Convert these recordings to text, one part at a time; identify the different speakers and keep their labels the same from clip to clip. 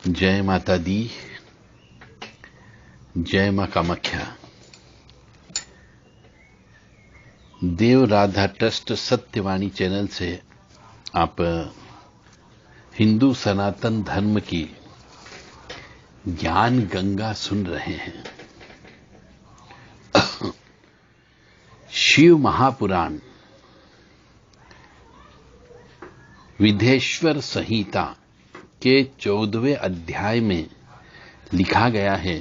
Speaker 1: जय माता दी, जय मां कामाख्या। देव राधा ट्रस्ट सत्यवाणी चैनल से आप हिंदू सनातन धर्म की ज्ञान गंगा सुन रहे हैं। शिव महापुराण विधेश्वर संहिता के 14वें अध्याय में लिखा गया है,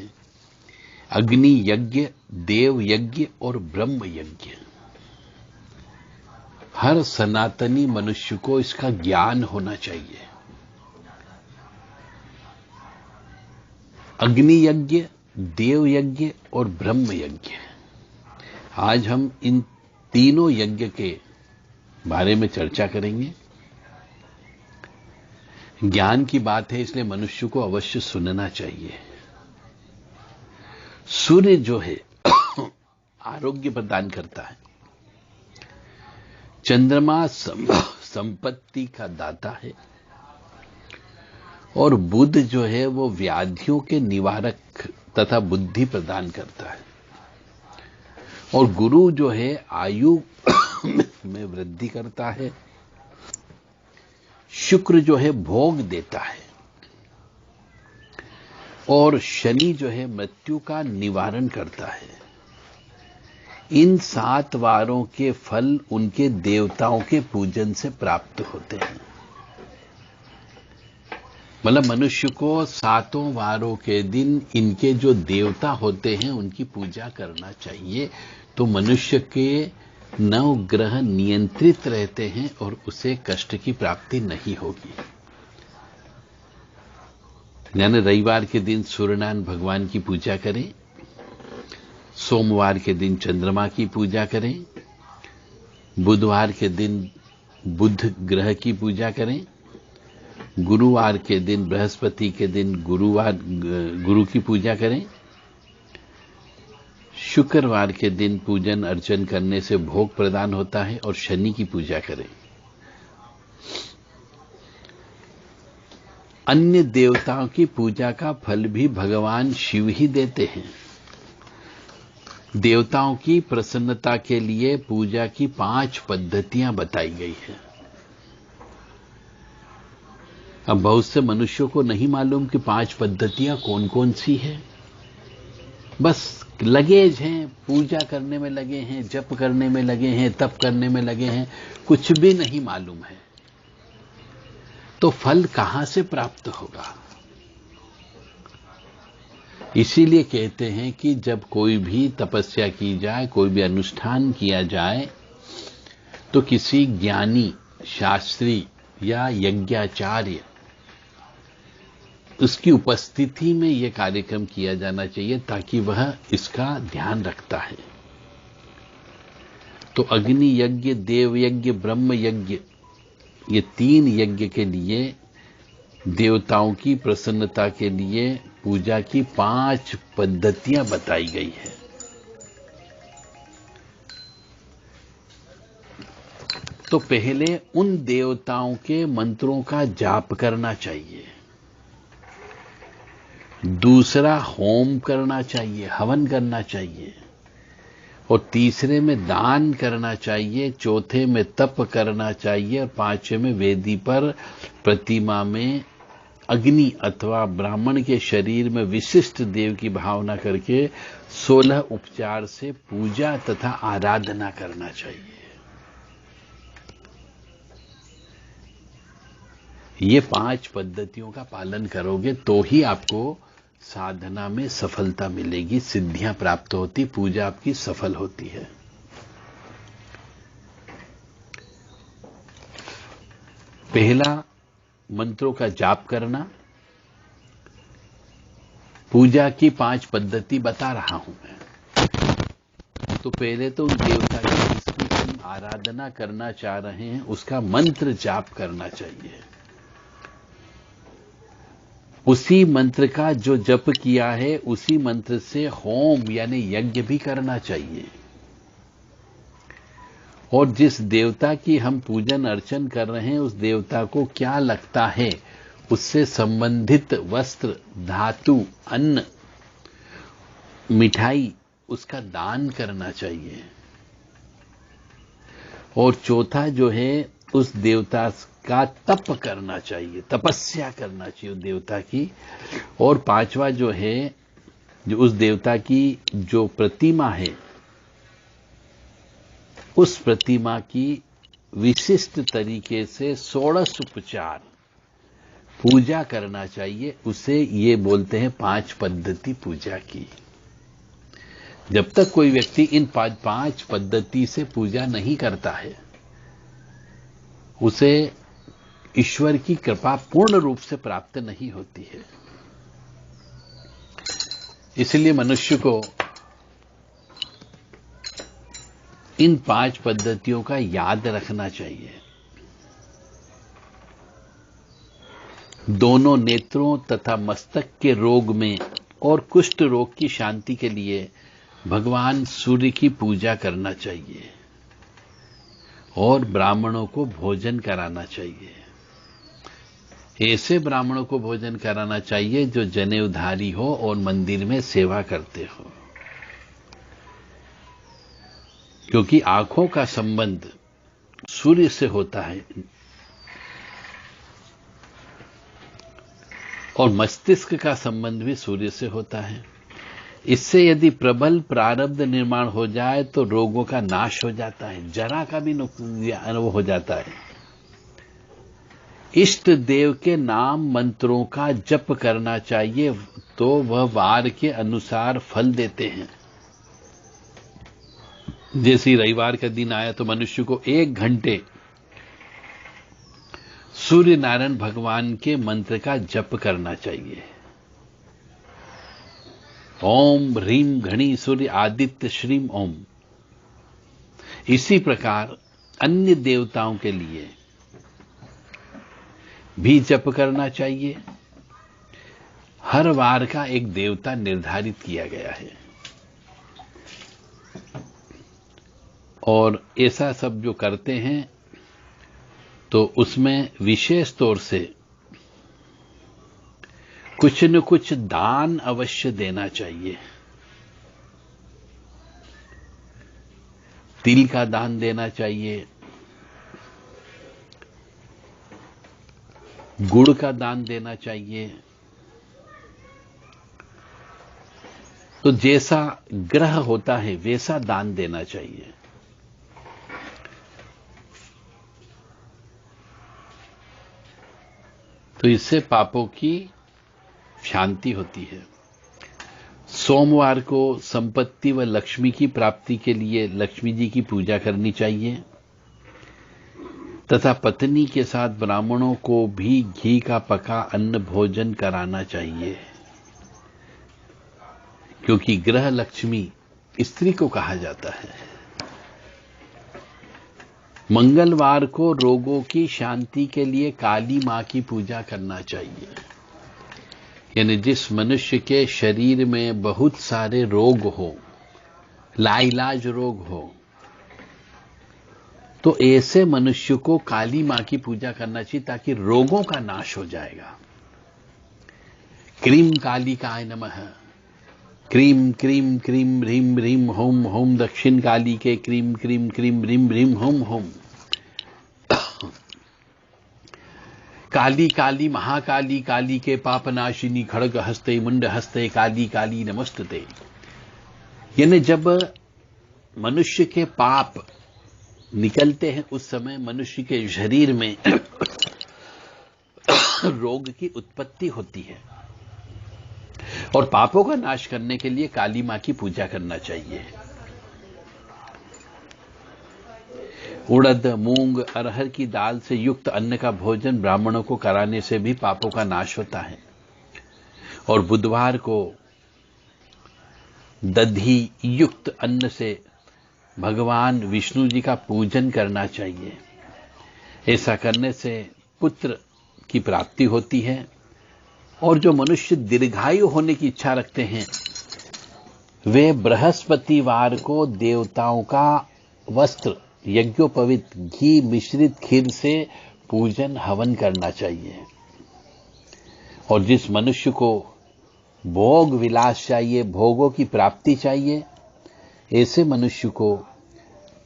Speaker 1: अग्नि यज्ञ, देव यज्ञ और ब्रह्म यज्ञ। हर सनातनी मनुष्य को इसका ज्ञान होना चाहिए। अग्नि यज्ञ, देव यज्ञ और ब्रह्म यज्ञ। आज हम इन तीनों यज्ञ के बारे में चर्चा करेंगे। ज्ञान की बात है, इसलिए मनुष्य को अवश्य सुनना चाहिए। सूर्य जो है आरोग्य प्रदान करता है, चंद्रमा संपत्ति का दाता है और बुध जो है वो व्याधियों के निवारक तथा बुद्धि प्रदान करता है और गुरु जो है आयु में वृद्धि करता है। शुक्र जो है भोग देता है और शनि जो है मृत्यु का निवारण करता है। इन 7 वारों के फल उनके देवताओं के पूजन से प्राप्त होते हैं। मतलब मनुष्य को 7 वारों के दिन इनके जो देवता होते हैं उनकी पूजा करना चाहिए, तो मनुष्य के 9 ग्रह नियंत्रित रहते हैं और उसे कष्ट की प्राप्ति नहीं होगी। यानी रविवार के दिन सूर्यनारायण भगवान की पूजा करें, सोमवार के दिन चंद्रमा की पूजा करें, बुधवार के दिन बुध ग्रह की पूजा करें, गुरुवार के दिन बृहस्पति के दिन गुरु की पूजा करें, शुक्रवार के दिन पूजन अर्चन करने से भोग प्रदान होता है और शनि की पूजा करें। अन्य देवताओं की पूजा का फल भी भगवान शिव ही देते हैं। देवताओं की प्रसन्नता के लिए पूजा की 5 पद्धतियां बताई गई हैं। अब बहुत से मनुष्यों को नहीं मालूम कि 5 पद्धतियां कौन कौन सी है। बस लगे हैं, पूजा करने में लगे हैं, जप करने में लगे हैं, तप करने में लगे हैं, कुछ भी नहीं मालूम है, तो फल कहां से प्राप्त होगा। इसीलिए कहते हैं कि जब कोई भी तपस्या की जाए, कोई भी अनुष्ठान किया जाए, तो किसी ज्ञानी, शास्त्री या यज्ञाचार्य उसकी उपस्थिति में यह कार्यक्रम किया जाना चाहिए, ताकि वह इसका ध्यान रखता है। तो अग्नि यज्ञ, देव यज्ञ, ब्रह्म यज्ञ, ये 3 यज्ञ के लिए, देवताओं की प्रसन्नता के लिए पूजा की 5 पद्धतियां बताई गई है। तो पहले उन देवताओं के मंत्रों का जाप करना चाहिए, दूसरा होम करना चाहिए, हवन करना चाहिए, और तीसरे में दान करना चाहिए, चौथे में तप करना चाहिए और 5वें में वेदी पर प्रतिमा में अग्नि अथवा ब्राह्मण के शरीर में विशिष्ट देव की भावना करके 16 उपचार से पूजा तथा आराधना करना चाहिए। ये 5 पद्धतियों का पालन करोगे तो ही आपको साधना में सफलता मिलेगी, सिद्धियां प्राप्त होती, पूजा आपकी सफल होती है। पहला, मंत्रों का जाप करना। पूजा की 5 पद्धति बता रहा हूं मैं। तो पहले तो उन देवता की जिसकी हम आराधना करना चाह रहे हैं उसका मंत्र जाप करना चाहिए। उसी मंत्र का जो जप किया है उसी मंत्र से होम यानी यज्ञ भी करना चाहिए। और जिस देवता की हम पूजन अर्चन कर रहे हैं उस देवता को क्या लगता है उससे संबंधित वस्त्र, धातु, अन्न, मिठाई, उसका दान करना चाहिए। और चौथा जो है उस देवता का तप करना चाहिए, तपस्या करना चाहिए देवता की। और पांचवा जो है, जो उस देवता की जो प्रतिमा है, उस प्रतिमा की विशिष्ट तरीके से 16 उपचार पूजा करना चाहिए। उसे ये बोलते हैं 5 पद्धति पूजा की। जब तक कोई व्यक्ति इन 5 पद्धति से पूजा नहीं करता है, उसे ईश्वर की कृपा पूर्ण रूप से प्राप्त नहीं होती है। इसलिए मनुष्य को इन 5 पद्धतियों का याद रखना चाहिए। दोनों नेत्रों तथा मस्तक के रोग में और कुष्ठ रोग की शांति के लिए भगवान सूर्य की पूजा करना चाहिए और ब्राह्मणों को भोजन कराना चाहिए। ऐसे ब्राह्मणों को भोजन कराना चाहिए जो जनेऊधारी हो और मंदिर में सेवा करते हो, क्योंकि आंखों का संबंध सूर्य से होता है और मस्तिष्क का संबंध भी सूर्य से होता है। इससे यदि प्रबल प्रारब्ध निर्माण हो जाए तो रोगों का नाश हो जाता है, जरा का भी नुकसान हो जाता है। इष्ट देव के नाम मंत्रों का जप करना चाहिए तो वह वार के अनुसार फल देते हैं। जैसे रविवार का दिन आया तो मनुष्य को 1 घंटे सूर्य नारायण भगवान के मंत्र का जप करना चाहिए। ओम ह्रीम घणी सूर्य आदित्य श्रीम ओम। इसी प्रकार अन्य देवताओं के लिए भी जप करना चाहिए। हर वार का एक देवता निर्धारित किया गया है और ऐसा सब जो करते हैं तो उसमें विशेष तौर से कुछ न कुछ दान अवश्य देना चाहिए। तिल का दान देना चाहिए, गुड़ का दान देना चाहिए। तो जैसा ग्रह होता है वैसा दान देना चाहिए। तो इससे पापों की शांति होती है। सोमवार को संपत्ति व लक्ष्मी की प्राप्ति के लिए लक्ष्मी जी की पूजा करनी चाहिए तथा पत्नी के साथ ब्राह्मणों को भी घी का पका अन्न भोजन कराना चाहिए, क्योंकि ग्रह लक्ष्मी स्त्री को कहा जाता है। मंगलवार को रोगों की शांति के लिए काली मां की पूजा करना चाहिए। यानी जिस मनुष्य के शरीर में बहुत सारे रोग हो, लाइलाज रोग हो, तो ऐसे मनुष्य को काली मां की पूजा करना चाहिए ताकि रोगों का नाश हो जाएगा। क्रीम कालिकाय नमः, क्रीम क्रीम क्रीम ह्रीम ह्रीम होम होम दक्षिण काली के क्रीम क्रीम क्रीम ह्रीम ह्रीम होम होम। काली काली महाकाली काली के पापनाशिनी खड़ग हस्ते मुंड हस्ते काली काली नमस्तते। यानी जब मनुष्य के पाप निकलते हैं उस समय मनुष्य के शरीर में रोग की उत्पत्ति होती है और पापों का नाश करने के लिए काली मां की पूजा करना चाहिए। उड़द, मूंग, अरहर की दाल से युक्त अन्न का भोजन ब्राह्मणों को कराने से भी पापों का नाश होता है। और बुधवार को दधी युक्त अन्न से भगवान विष्णु जी का पूजन करना चाहिए। ऐसा करने से पुत्र की प्राप्ति होती है और जो मनुष्य दीर्घायु होने की इच्छा रखते हैं वे बृहस्पतिवार को देवताओं का वस्त्र यज्ञोपवीत घी मिश्रित खीर से पूजन हवन करना चाहिए। और जिस मनुष्य को भोग विलास चाहिए, भोगों की प्राप्ति चाहिए, ऐसे मनुष्य को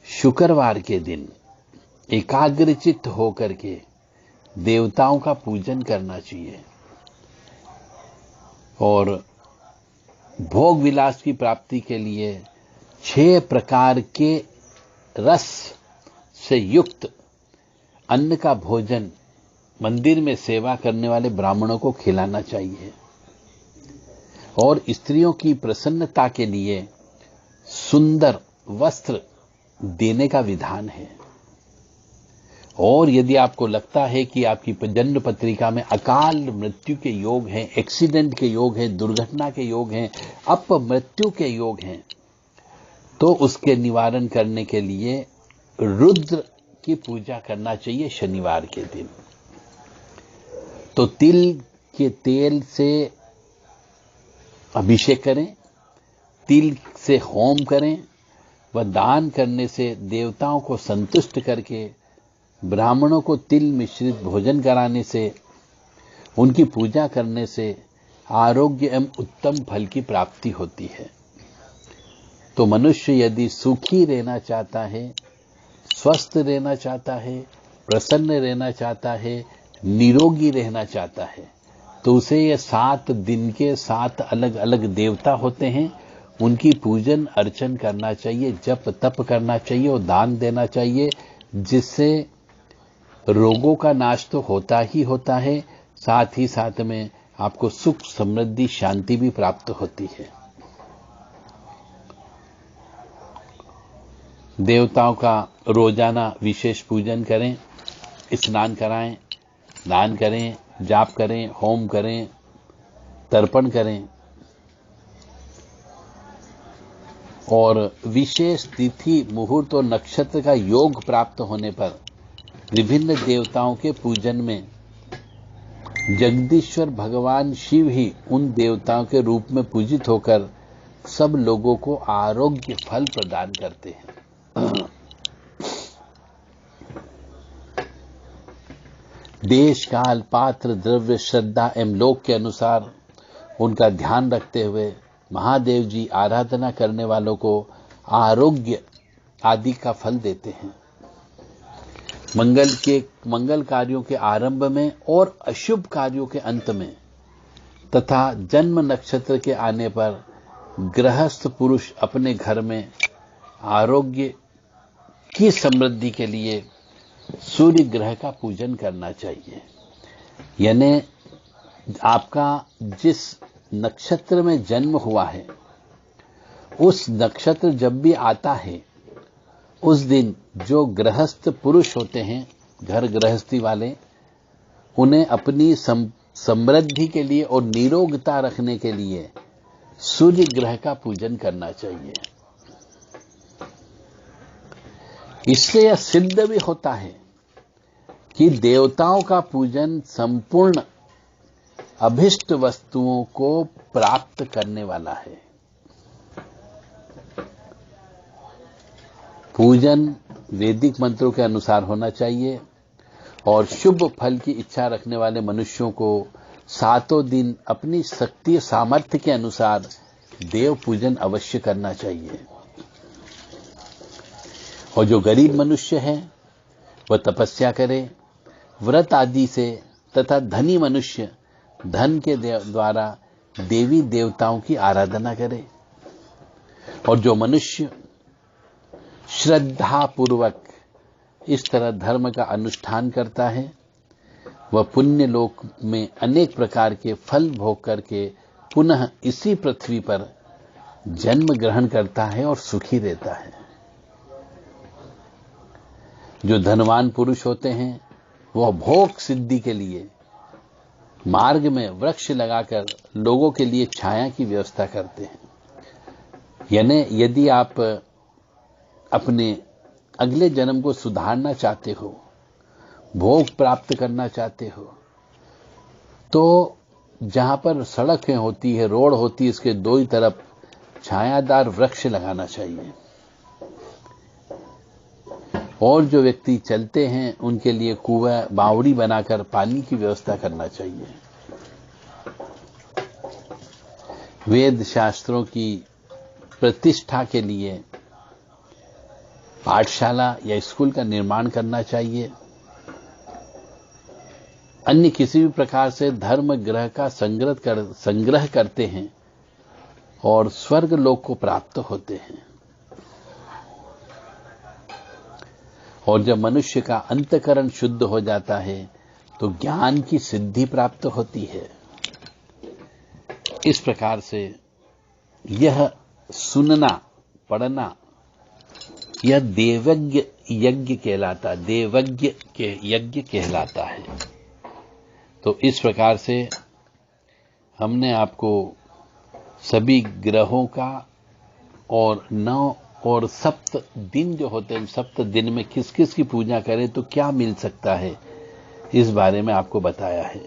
Speaker 1: शुक्रवार के दिन एकाग्रचित्त होकर के देवताओं का पूजन करना चाहिए और भोग विलास की प्राप्ति के लिए 6 प्रकार के रस से युक्त अन्न का भोजन मंदिर में सेवा करने वाले ब्राह्मणों को खिलाना चाहिए और स्त्रियों की प्रसन्नता के लिए सुंदर वस्त्र देने का विधान है। और यदि आपको लगता है कि आपकी जन्म पत्रिका में अकाल मृत्यु के योग हैं, एक्सीडेंट के योग हैं, दुर्घटना के योग हैं, अपमृत्यु के योग हैं, तो उसके निवारण करने के लिए रुद्र की पूजा करना चाहिए शनिवार के दिन। तो तिल के तेल से अभिषेक करें, तिल से होम करें व दान करने से देवताओं को संतुष्ट करके ब्राह्मणों को तिल मिश्रित भोजन कराने से, उनकी पूजा करने से आरोग्य एवं उत्तम फल की प्राप्ति होती है। तो मनुष्य यदि सुखी रहना चाहता है, स्वस्थ रहना चाहता है, प्रसन्न रहना चाहता है, निरोगी रहना चाहता है, तो उसे ये 7 दिन के 7 अलग अलग देवता होते हैं, उनकी पूजन अर्चन करना चाहिए, जप तप करना चाहिए और दान देना चाहिए, जिससे रोगों का नाश तो होता ही होता है, साथ ही साथ में आपको सुख समृद्धि शांति भी प्राप्त होती है। देवताओं का रोजाना विशेष पूजन करें, स्नान कराएं, दान करें, जाप करें, होम करें, तर्पण करें और विशेष तिथि मुहूर्त और नक्षत्र का योग प्राप्त होने पर विभिन्न देवताओं के पूजन में जगदीश्वर भगवान शिव ही उन देवताओं के रूप में पूजित होकर सब लोगों को आरोग्य फल प्रदान करते हैं। देश काल पात्र द्रव्य श्रद्धा एवं लोक के अनुसार उनका ध्यान रखते हुए महादेव जी आराधना करने वालों को आरोग्य आदि का फल देते हैं। मंगल कार्यों के आरंभ में और अशुभ कार्यों के अंत में तथा जन्म नक्षत्र के आने पर गृहस्थ पुरुष अपने घर में आरोग्य की समृद्धि के लिए सूर्य ग्रह का पूजन करना चाहिए। यानी आपका जिस नक्षत्र में जन्म हुआ है, उस नक्षत्र जब भी आता है, उस दिन जो गृहस्थ पुरुष होते हैं, घर गृहस्थी वाले, उन्हें अपनी समृद्धि के लिए और निरोगता रखने के लिए सूर्य ग्रह का पूजन करना चाहिए। इससे यह सिद्ध भी होता है कि देवताओं का पूजन संपूर्ण अभिष्ट वस्तुओं को प्राप्त करने वाला है। पूजन वैदिक मंत्रों के अनुसार होना चाहिए और शुभ फल की इच्छा रखने वाले मनुष्यों को 7 दिन अपनी शक्ति सामर्थ्य के अनुसार देव पूजन अवश्य करना चाहिए। और जो गरीब मनुष्य है वह तपस्या करे, व्रत आदि से, तथा धनी मनुष्य धन के द्वारा देवी देवताओं की आराधना करे। और जो मनुष्य श्रद्धा पूर्वक इस तरह धर्म का अनुष्ठान करता है, वह पुण्य लोक में अनेक प्रकार के फल भोग करके पुनः इसी पृथ्वी पर जन्म ग्रहण करता है और सुखी रहता है। जो धनवान पुरुष होते हैं वह भोग सिद्धि के लिए मार्ग में वृक्ष लगाकर लोगों के लिए छाया की व्यवस्था करते हैं। यानी यदि आप अपने अगले जन्म को सुधारना चाहते हो, भोग प्राप्त करना चाहते हो, तो जहां पर सड़कें होती है, रोड होती है, इसके 2 ही तरफ छायादार वृक्ष लगाना चाहिए। और जो व्यक्ति चलते हैं उनके लिए कुआं बावड़ी बनाकर पानी की व्यवस्था करना चाहिए। वेद शास्त्रों की प्रतिष्ठा के लिए पाठशाला या स्कूल का निर्माण करना चाहिए। अन्य किसी भी प्रकार से धर्म ग्रह का संग्रह करते हैं और स्वर्ग लोक को प्राप्त होते हैं। और जब मनुष्य का अंतःकरण शुद्ध हो जाता है तो ज्ञान की सिद्धि प्राप्त होती है। इस प्रकार से यह सुनना पढ़ना यह देवज्ञ यज्ञ कहलाता, देवज्ञ के यज्ञ कहलाता है। तो इस प्रकार से हमने आपको सभी ग्रहों का और 9 और सप्त दिन जो होते हैं, सप्त दिन में किस किस की पूजा करें तो क्या मिल सकता है, इस बारे में आपको बताया है।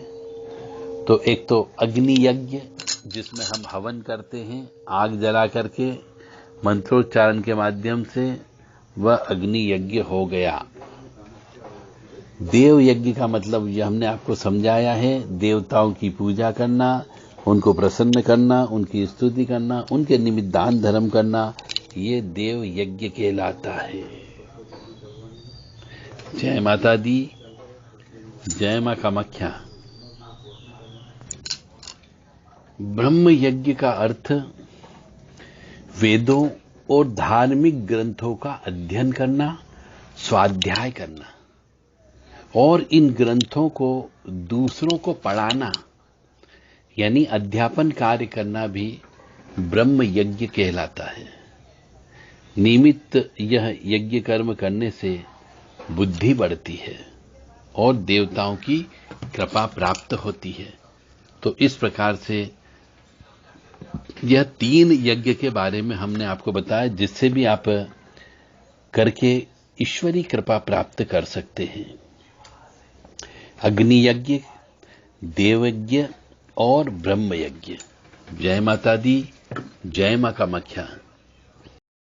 Speaker 1: तो एक तो अग्नि यज्ञ, जिसमें हम हवन करते हैं, आग जला करके मंत्रोच्चारण के माध्यम से, वह अग्नि यज्ञ हो गया। देव यज्ञ का मतलब यह हमने आपको समझाया है, देवताओं की पूजा करना, उनको प्रसन्न करना, उनकी स्तुति करना, उनके निमित्त दान धर्म करना, ये देव यज्ञ कहलाता है। जय माता दी, जय मां कामाख्या। ब्रह्म यज्ञ का अर्थ वेदों और धार्मिक ग्रंथों का अध्ययन करना, स्वाध्याय करना और इन ग्रंथों को दूसरों को पढ़ाना, यानी अध्यापन कार्य करना भी ब्रह्म यज्ञ कहलाता है। नियमित यह यज्ञ कर्म करने से बुद्धि बढ़ती है और देवताओं की कृपा प्राप्त होती है। तो इस प्रकार से यह 3 यज्ञ के बारे में हमने आपको बताया, जिससे भी आप करके ईश्वरी कृपा प्राप्त कर सकते हैं। अग्नि यज्ञ, देव यज्ञ और ब्रह्म यज्ञ। जय माता दी, जय मां कामाख्या।